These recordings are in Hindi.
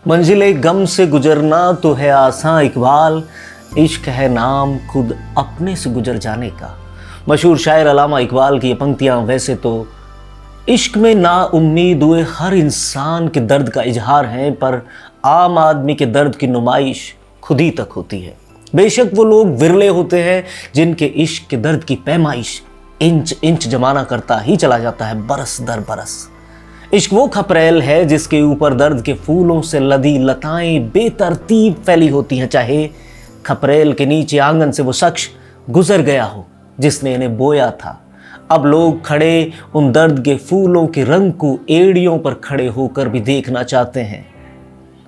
मंजिले गम से गुजरना तो है आसान इकबाल, इश्क है नाम खुद अपने से गुजर जाने का। मशहूर शायर अल्लामा इकबाल की ये पंक्तियाँ वैसे तो इश्क में नाउम्मीद हुए हर इंसान के दर्द का इजहार हैं, पर आम आदमी के दर्द की नुमाइश खुद ही तक होती है। बेशक वो लोग विरले होते हैं जिनके इश्क के दर्द की पैमाइश इंच इंच जमाना करता ही चला जाता है, बरस दर बरस। इश्क वो खपरेल है जिसके ऊपर दर्द के फूलों से लदी लताएं बेतरतीब फैली होती हैं, चाहे खपरेल के नीचे आंगन से वो शख्स गुजर गया हो जिसने इन्हें बोया था। अब लोग खड़े उन दर्द के फूलों के रंग को एड़ियों पर खड़े होकर भी देखना चाहते हैं।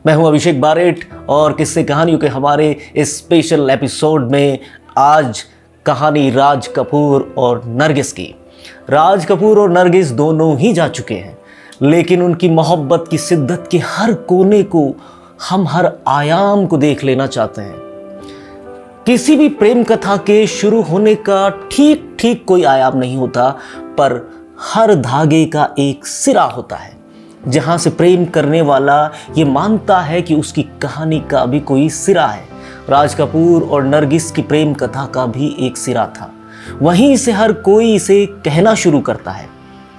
मैं हूं अभिषेक बारेट और किस्से कहानियों के हमारे इस स्पेशल एपिसोड में आज कहानी राज कपूर और नरगिस की। राज कपूर और नरगिस दोनों ही जा चुके हैं, लेकिन उनकी मोहब्बत की शिद्दत के हर कोने को हम हर आयाम को देख लेना चाहते हैं। किसी भी प्रेम कथा के शुरू होने का ठीक ठीक कोई आयाम नहीं होता, पर हर धागे का एक सिरा होता है जहां से प्रेम करने वाला ये मानता है कि उसकी कहानी का भी कोई सिरा है। राज कपूर और नरगिस की प्रेम कथा का भी एक सिरा था, वहीं से हर कोई इसे कहना शुरू करता है।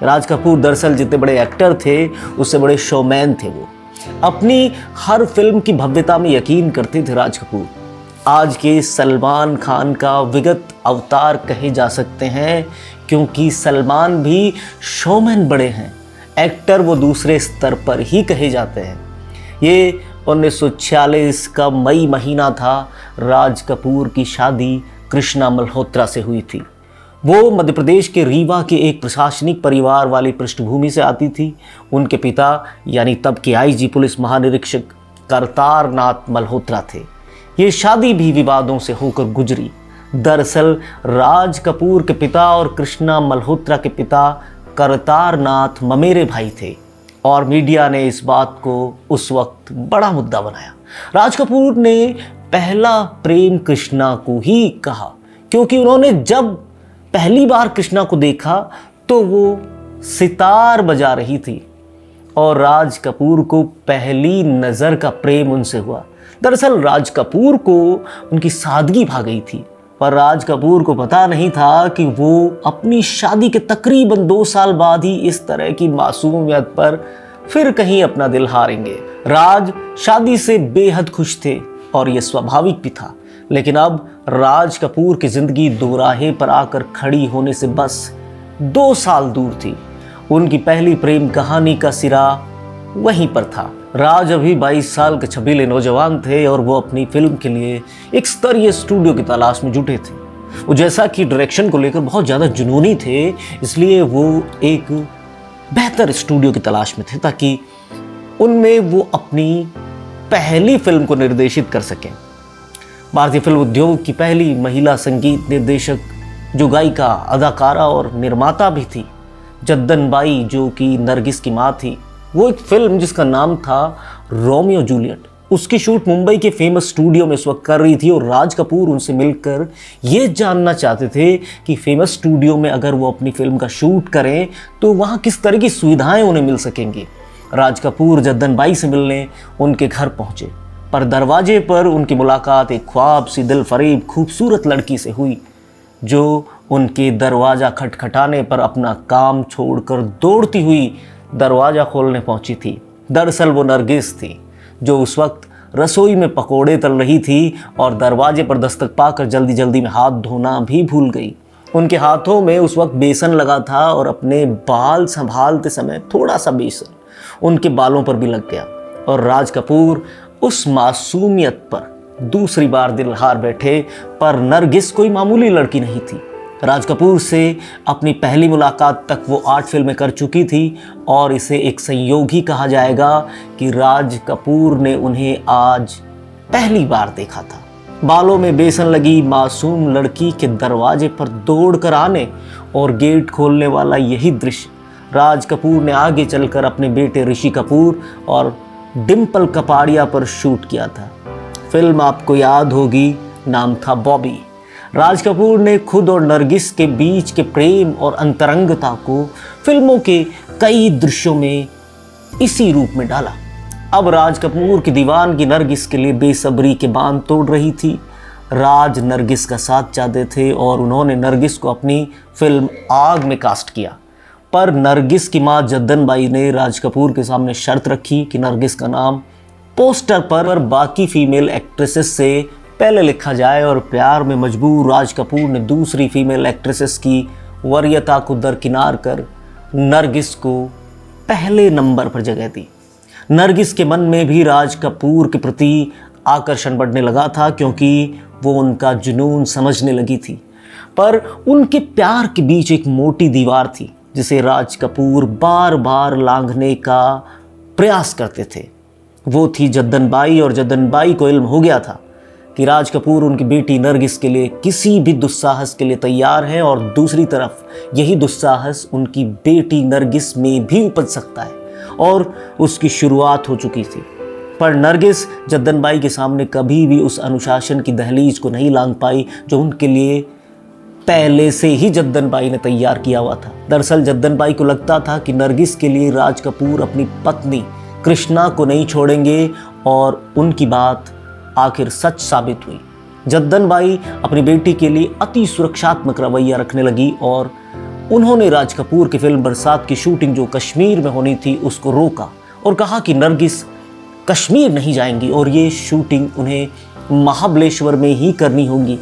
राज कपूर दरअसल जितने बड़े एक्टर थे उससे बड़े शोमैन थे। वो अपनी हर फिल्म की भव्यता में यकीन करते थे। राज कपूर आज के सलमान खान का विगत अवतार कहे जा सकते हैं, क्योंकि सलमान भी शोमैन बड़े हैं, एक्टर वो दूसरे स्तर पर ही कहे जाते हैं। ये 1946 का मई महीना था। राज कपूर की शादी कृष्णा मल्होत्रा से हुई थी। वो मध्य प्रदेश के रीवा के एक प्रशासनिक परिवार वाली पृष्ठभूमि से आती थी। उनके पिता यानी तब के आईजी पुलिस महानिरीक्षक करतार नाथ मल्होत्रा थे। ये शादी भी विवादों से होकर गुजरी। दरअसल राज कपूर के पिता और कृष्णा मल्होत्रा के पिता करतार नाथ ममेरे भाई थे और मीडिया ने इस बात को उस वक्त बड़ा मुद्दा बनाया। राज कपूर ने पहला प्रेम कृष्णा को ही कहा, क्योंकि उन्होंने जब पहली बार कृष्णा को देखा तो वो सितार बजा रही थी और राज कपूर को पहली नज़र का प्रेम उनसे हुआ। दरअसल राज कपूर को उनकी सादगी भा गई थी, पर राज कपूर को पता नहीं था कि वो अपनी शादी के तकरीबन 2 साल बाद ही इस तरह की मासूमियत पर फिर कहीं अपना दिल हारेंगे। राज शादी से बेहद खुश थे और ये स्वाभाविक भी था, लेकिन अब राज कपूर की जिंदगी दोराहे पर आकर खड़ी होने से बस 2 साल दूर थी। उनकी पहली प्रेम कहानी का सिरा वहीं पर था। राज अभी 22 साल के छबीले नौजवान थे और वो अपनी फिल्म के लिए एक स्तरीय स्टूडियो की तलाश में जुटे थे। वो जैसा कि डायरेक्शन को लेकर बहुत ज़्यादा जुनूनी थे, इसलिए वो एक बेहतर स्टूडियो की तलाश में थे ताकि उनमें वो अपनी पहली फिल्म को निर्देशित कर सकें। भारतीय फिल्म उद्योग की पहली महिला संगीत निर्देशक, जो गायिका, अदाकारा और निर्माता भी थी, जद्दन बाई, जो कि नरगिस की माँ थी, वो एक फिल्म जिसका नाम था रोमियो जूलियट, उसकी शूट मुंबई के फेमस स्टूडियो में इस वक्त कर रही थी। और राज कपूर उनसे मिलकर ये जानना चाहते थे कि फेमस स्टूडियो में अगर वो अपनी फिल्म का शूट करें तो वहाँ किस तरह की सुविधाएं उन्हें मिल सकेंगी। राज कपूर जद्दन बाई से मिलने उनके घर पहुँचे, पर दरवाजे पर उनकी मुलाकात एक ख्वाब सी दिल फरेब खूबसूरत लड़की से हुई, जो उनके दरवाज़ा खटखटाने पर अपना काम छोड़कर दौड़ती हुई दरवाज़ा खोलने पहुंची थी। दरअसल वो नरगिस थी, जो उस वक्त रसोई में पकोड़े तल रही थी और दरवाजे पर दस्तक पाकर जल्दी जल्दी में हाथ धोना भी भूल गई। उनके हाथों में उस वक्त बेसन लगा था और अपने बाल संभालते समय थोड़ा सा बेसन उनके बालों पर भी लग गया और राज कपूर उस मासूमियत पर दूसरी बार दिल हार बैठे। पर नरगिस कोई मामूली लड़की नहीं थी। राज कपूर से अपनी पहली मुलाकात तक वो 8 फिल्में कर चुकी थी और इसे एक संयोग ही कहा जाएगा कि राज कपूर ने उन्हें आज पहली बार देखा था। बालों में बेसन लगी मासूम लड़की के दरवाजे पर दौड़कर आने और गेट खोलने वाला यही दृश्य राज कपूर ने आगे चलकर अपने बेटे ऋषि कपूर और डिम्पल कपाड़िया पर शूट किया था। फिल्म आपको याद होगी, नाम था बॉबी। राज कपूर ने खुद और नरगिस के बीच के प्रेम और अंतरंगता को फिल्मों के कई दृश्यों में इसी रूप में डाला। अब राज कपूर की दीवानगी नरगिस के लिए बेसब्री के बांध तोड़ रही थी। राज नरगिस का साथ चाहते थे और उन्होंने नरगिस को अपनी फिल्म आग में कास्ट किया। पर नरगिस की मां जद्दन बाई ने राज कपूर के सामने शर्त रखी कि नरगिस का नाम पोस्टर पर बाकी फीमेल एक्ट्रेसेस से पहले लिखा जाए और प्यार में मजबूर राज कपूर ने दूसरी फीमेल एक्ट्रेसेस की वरीयता को दरकिनार कर नरगिस को पहले नंबर पर जगह दी। नरगिस के मन में भी राज कपूर के प्रति आकर्षण बढ़ने लगा था, क्योंकि वो उनका जुनून समझने लगी थी। पर उनके प्यार के बीच एक मोटी दीवार थी जिसे राज कपूर बार बार लांघने का प्रयास करते थे। वो थी जद्दन बाई, और जद्दन बाई को इल्म हो गया था कि राज कपूर उनकी बेटी नरगिस के लिए किसी भी दुस्साहस के लिए तैयार हैं, और दूसरी तरफ यही दुस्साहस उनकी बेटी नरगिस में भी उपज सकता है, और उसकी शुरुआत हो चुकी थी। पर नरगिस जद्दन बाई के सामने कभी भी उस अनुशासन की दहलीज को नहीं लांघ पाई जो उनके लिए पहले से ही जद्दन बाई ने तैयार किया हुआ था। दरअसल जद्दन बाई को लगता था कि नरगिस के लिए राज कपूर अपनी पत्नी कृष्णा को नहीं छोड़ेंगे, और उनकी बात आखिर सच साबित हुई। जद्दन बाई अपनी बेटी के लिए अति सुरक्षात्मक रवैया रखने लगी और उन्होंने राज कपूर की फिल्म बरसात की शूटिंग जो कश्मीर में होनी थी उसको रोका और कहा कि नरगिस कश्मीर नहीं जाएंगी और ये शूटिंग उन्हें महाबलेश्वर में ही करनी होगी।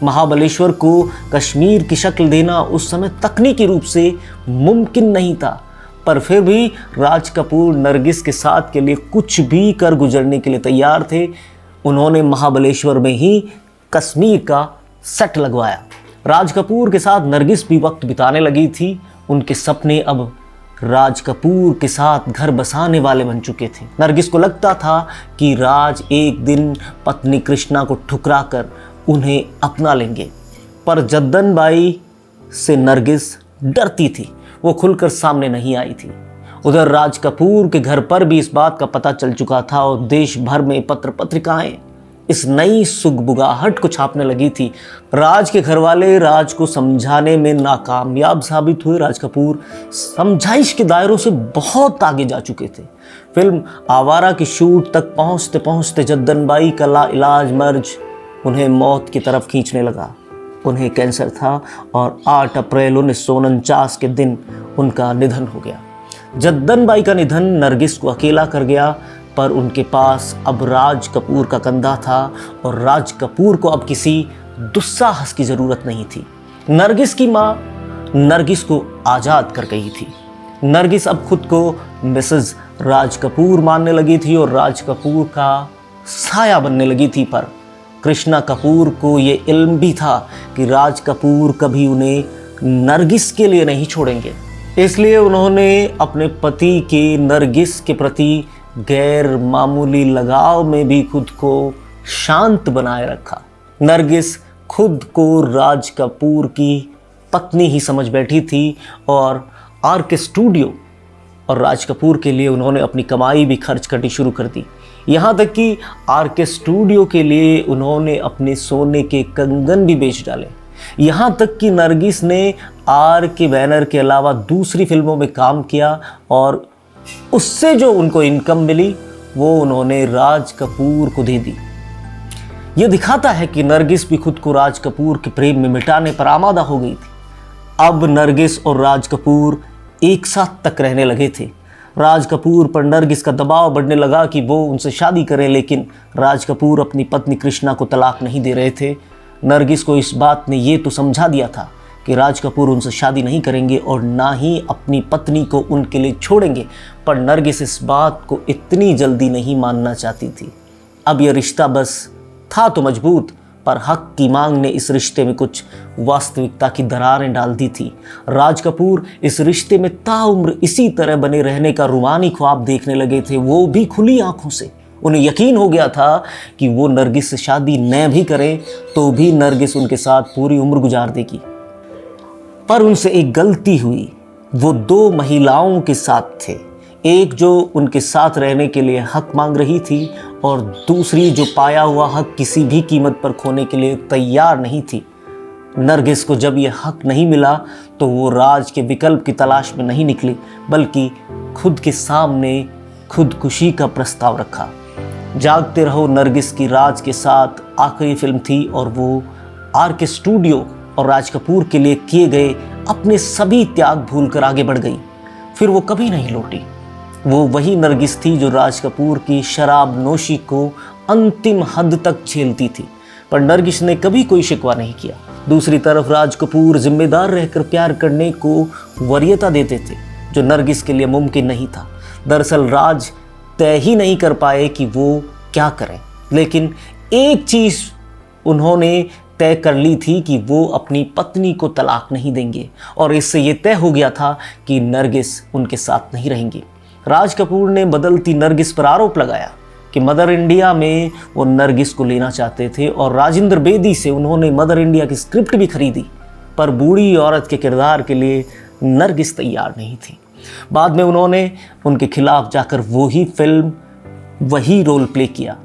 महाबलेश्वर को कश्मीर की शक्ल देना उस समय तकनीकी रूप से मुमकिन नहीं था, पर फिर भी राज कपूर नरगिस के साथ के लिए कुछ भी कर गुजरने के लिए तैयार थे। उन्होंने महाबलेश्वर में ही कश्मीर का सेट लगवाया। राज कपूर के साथ नरगिस भी वक्त बिताने लगी थी। उनके सपने अब राज कपूर के साथ घर बसाने वाले बन चुके थे। नरगिस को लगता था कि राज एक दिन पत्नी कृष्णा को ठुकरा कर उन्हें अपना लेंगे, पर जद्दन बाई से नरगिस डरती थी। वो खुलकर सामने नहीं आई थी। उधर राज कपूर के घर पर भी इस बात का पता चल चुका था और देश भर में पत्र पत्रिकाएं इस नई सुगबुगाहट को छापने लगी थी। राज के घर वाले राज को समझाने में नाकामयाब साबित हुए। राज कपूर समझाइश के दायरों से बहुत आगे जा चुके थे। फिल्म आवारा की शूट तक पहुंचते पहुंचते जद्दन बाई का लाइलाज मर्ज उन्हें मौत की तरफ खींचने लगा। उन्हें कैंसर था और 8 अप्रैल 1949 के दिन उनका निधन हो गया। जद्दन बाई का निधन नरगिस को अकेला कर गया, पर उनके पास अब राज कपूर का कंधा था और राज कपूर को अब किसी दुस्साहस की ज़रूरत नहीं थी। नरगिस की माँ नरगिस को आज़ाद कर गई थी। नरगिस अब खुद को मिसेस राज कपूर मानने लगी थी और राज कपूर का साया बनने लगी थी। पर कृष्णा कपूर को ये इल्म भी था कि राज कपूर कभी उन्हें नरगिस के लिए नहीं छोड़ेंगे, इसलिए उन्होंने अपने पति के नरगिस के प्रति गैर मामूली लगाव में भी खुद को शांत बनाए रखा। नरगिस खुद को राज कपूर की पत्नी ही समझ बैठी थी और आरके स्टूडियो और राज कपूर के लिए उन्होंने अपनी कमाई भी खर्च करनी शुरू कर दी। यहाँ तक कि आरके स्टूडियो के लिए उन्होंने अपने सोने के कंगन भी बेच डाले। यहाँ तक कि नरगिस ने आरके बैनर के अलावा दूसरी फिल्मों में काम किया और उससे जो उनको इनकम मिली वो उन्होंने राज कपूर को दे दी। ये दिखाता है कि नरगिस भी खुद को राज कपूर के प्रेम में मिटाने पर आमादा हो गई थी। अब नरगिस और राज कपूर एक साथ तक रहने लगे थे। राज कपूर पर नरगिस का दबाव बढ़ने लगा कि वो उनसे शादी करें, लेकिन राज कपूर अपनी पत्नी कृष्णा को तलाक नहीं दे रहे थे। नरगिस को इस बात ने ये तो समझा दिया था कि राज कपूर उनसे शादी नहीं करेंगे और ना ही अपनी पत्नी को उनके लिए छोड़ेंगे, पर नरगिस इस बात को इतनी जल्दी नहीं मानना चाहती थी। अब यह रिश्ता बस था तो मजबूत, पर हक की मांग ने इस रिश्ते में कुछ वास्तविकता की दरारें डाल दी थी। राज कपूर इस रिश्ते में ताउम्र इसी तरह बने रहने का रूमानी ख्वाब देखने लगे थे, वो भी खुली आंखों से। उन्हें यकीन हो गया था कि वो नरगिस से शादी न भी करें तो भी नरगिस उनके साथ पूरी उम्र गुजार देगी। पर उनसे एक गलती हुई। वो 2 महिलाओं के साथ थे, एक जो उनके साथ रहने के लिए हक मांग रही थी और दूसरी जो पाया हुआ हक किसी भी कीमत पर खोने के लिए तैयार नहीं थी। नरगिस को जब यह हक नहीं मिला तो वो राज के विकल्प की तलाश में नहीं निकली, बल्कि खुद के सामने खुदकुशी का प्रस्ताव रखा। जागते रहो नरगिस की राज के साथ आखिरी फिल्म थी और वो RK स्टूडियो और राज कपूर के लिए किए गए अपने सभी त्याग भूलकर आगे बढ़ गई। फिर वो कभी नहीं लौटी। वो वही नरगिस थी जो राज कपूर की शराब नोशी को अंतिम हद तक झेलती थी, पर नरगिस ने कभी कोई शिकवा नहीं किया। दूसरी तरफ राज कपूर जिम्मेदार रहकर प्यार करने को वरीयता देते थे, जो नरगिस के लिए मुमकिन नहीं था। दरअसल राज तय ही नहीं कर पाए कि वो क्या करें, लेकिन एक चीज़ उन्होंने तय कर ली थी कि वो अपनी पत्नी को तलाक नहीं देंगे, और इससे ये तय हो गया था कि नरगिस उनके साथ नहीं रहेंगी। राज कपूर ने बदलती नरगिस पर आरोप लगाया कि मदर इंडिया में वो नरगिस को लेना चाहते थे, और राजेंद्र बेदी से उन्होंने मदर इंडिया की स्क्रिप्ट भी खरीदी, पर बूढ़ी औरत के किरदार के लिए नरगिस तैयार नहीं थी। बाद में उन्होंने उनके खिलाफ जाकर वही फिल्म, वही रोल प्ले किया।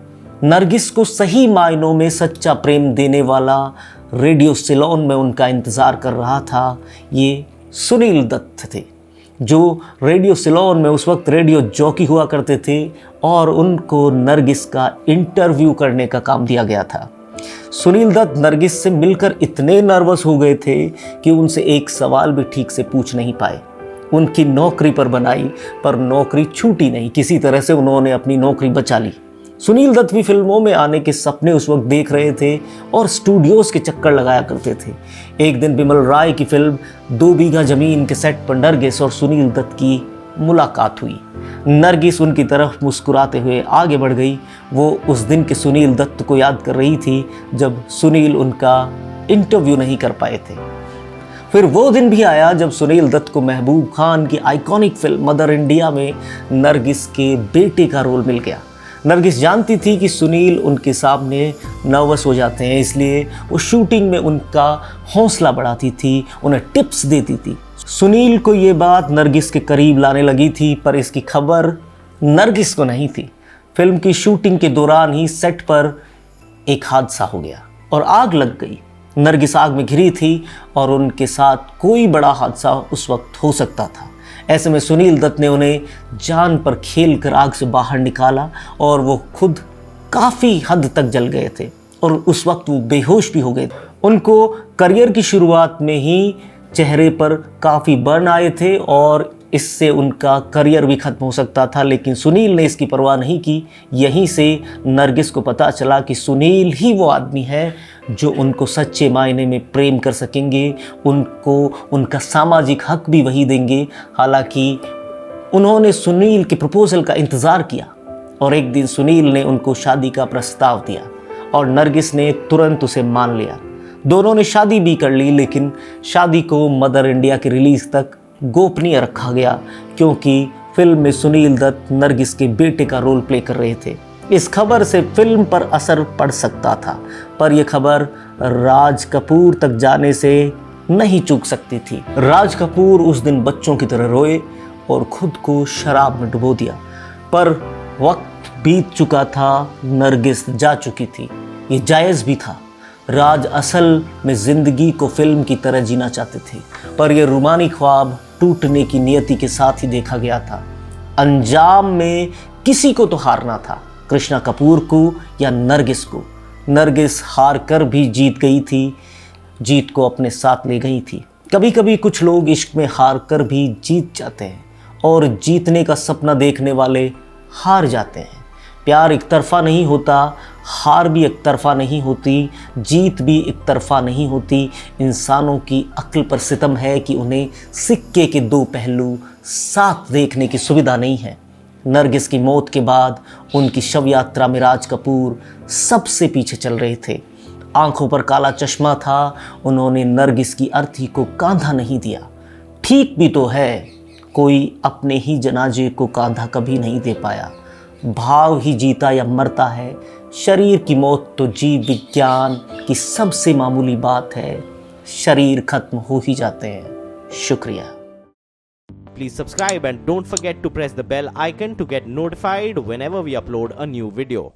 नरगिस को सही मायनों में सच्चा प्रेम देने वाला रेडियो सिलोन में उनका इंतज़ार कर रहा था ये सुनील दत्त थे, जो रेडियो सिलोन में उस वक्त रेडियो जॉकी हुआ करते थे, और उनको नरगिस का इंटरव्यू करने का काम दिया गया था। सुनील दत्त नरगिस से मिलकर इतने नर्वस हो गए थे कि उनसे एक सवाल भी ठीक से पूछ नहीं पाए। उनकी नौकरी पर बनाई, पर नौकरी छूटी नहीं। किसी तरह से उन्होंने अपनी नौकरी बचा ली। सुनील दत्त भी फिल्मों में आने के सपने उस वक्त देख रहे थे और स्टूडियोज के चक्कर लगाया करते थे। एक दिन बिमल राय की फिल्म 2 बीघा जमीन के सेट पर नरगिस और सुनील दत्त की मुलाकात हुई। नरगिस उनकी तरफ मुस्कुराते हुए आगे बढ़ गई। वो उस दिन के सुनील दत्त को याद कर रही थी जब सुनील उनका इंटरव्यू नहीं कर पाए थे। फिर वो दिन भी आया जब सुनील दत्त को महबूब खान की आइकॉनिक फिल्म मदर इंडिया में नरगिस के बेटे का रोल मिल गया। नरगिस जानती थी कि सुनील उनके सामने नर्वस हो जाते हैं, इसलिए वो शूटिंग में उनका हौसला बढ़ाती थी, उन्हें टिप्स देती थी। सुनील को ये बात नरगिस के करीब लाने लगी थी, पर इसकी खबर नरगिस को नहीं थी। फिल्म की शूटिंग के दौरान ही सेट पर एक हादसा हो गया और आग लग गई। नरगिस आग में घिरी थी और उनके साथ कोई बड़ा हादसा उस वक्त हो सकता था। ऐसे में सुनील दत्त ने उन्हें जान पर खेल कर आग से बाहर निकाला, और वो खुद काफ़ी हद तक जल गए थे और उस वक्त वो बेहोश भी हो गए थे। उनको करियर की शुरुआत में ही चेहरे पर काफ़ी बर्न आए थे और इससे उनका करियर भी ख़त्म हो सकता था, लेकिन सुनील ने इसकी परवाह नहीं की। यहीं से नरगिस को पता चला कि सुनील ही वो आदमी है जो उनको सच्चे मायने में प्रेम कर सकेंगे, उनको उनका सामाजिक हक भी वही देंगे। हालांकि उन्होंने सुनील के प्रपोज़ल का इंतज़ार किया और एक दिन सुनील ने उनको शादी का प्रस्ताव दिया और नरगिस ने तुरंत उसे मान लिया। दोनों ने शादी भी कर ली, लेकिन शादी को मदर इंडिया की रिलीज़ तक गोपनीय रखा गया, क्योंकि फिल्म में सुनील दत्त नरगिस के बेटे का रोल प्ले कर रहे थे। इस खबर से फिल्म पर असर पड़ सकता था, पर यह खबर राज कपूर तक जाने से नहीं चूक सकती थी। राज कपूर उस दिन बच्चों की तरह रोए और खुद को शराब में डुबो दिया, पर वक्त बीत चुका था, नरगिस जा चुकी थी। ये जायज़ भी था। राज असल में ज़िंदगी को फिल्म की तरह जीना चाहते थे, पर यह रूमानी ख्वाब टूटने की नियति के साथ ही देखा गया था। अंजाम में किसी को तो हारना था, कृष्णा कपूर को या नरगिस को। नरगिस हार कर भी जीत गई थी, जीत को अपने साथ ले गई थी। कभी कभी कुछ लोग इश्क में हार कर भी जीत जाते हैं और जीतने का सपना देखने वाले हार जाते हैं। प्यार एक तरफा नहीं होता, हार भी एक तरफा नहीं होती, जीत भी एक तरफा नहीं होती। इंसानों की अक्ल पर सितम है कि उन्हें सिक्के के 2 पहलू साथ देखने की सुविधा नहीं है। नरगिस की मौत के बाद उनकी शव यात्रा में राज कपूर सबसे पीछे चल रहे थे। आंखों पर काला चश्मा था, उन्होंने नरगिस की अर्थी को कांधा नहीं दिया। ठीक भी तो है, कोई अपने ही जनाजे को कांधा कभी नहीं दे पाया। भाव ही जीता या मरता है, शरीर की मौत तो जीव विज्ञान की सबसे मामूली बात है। शरीर खत्म हो ही जाते हैं। शुक्रिया। Please subscribe and don't forget to press the bell icon to get notified whenever we upload a new video.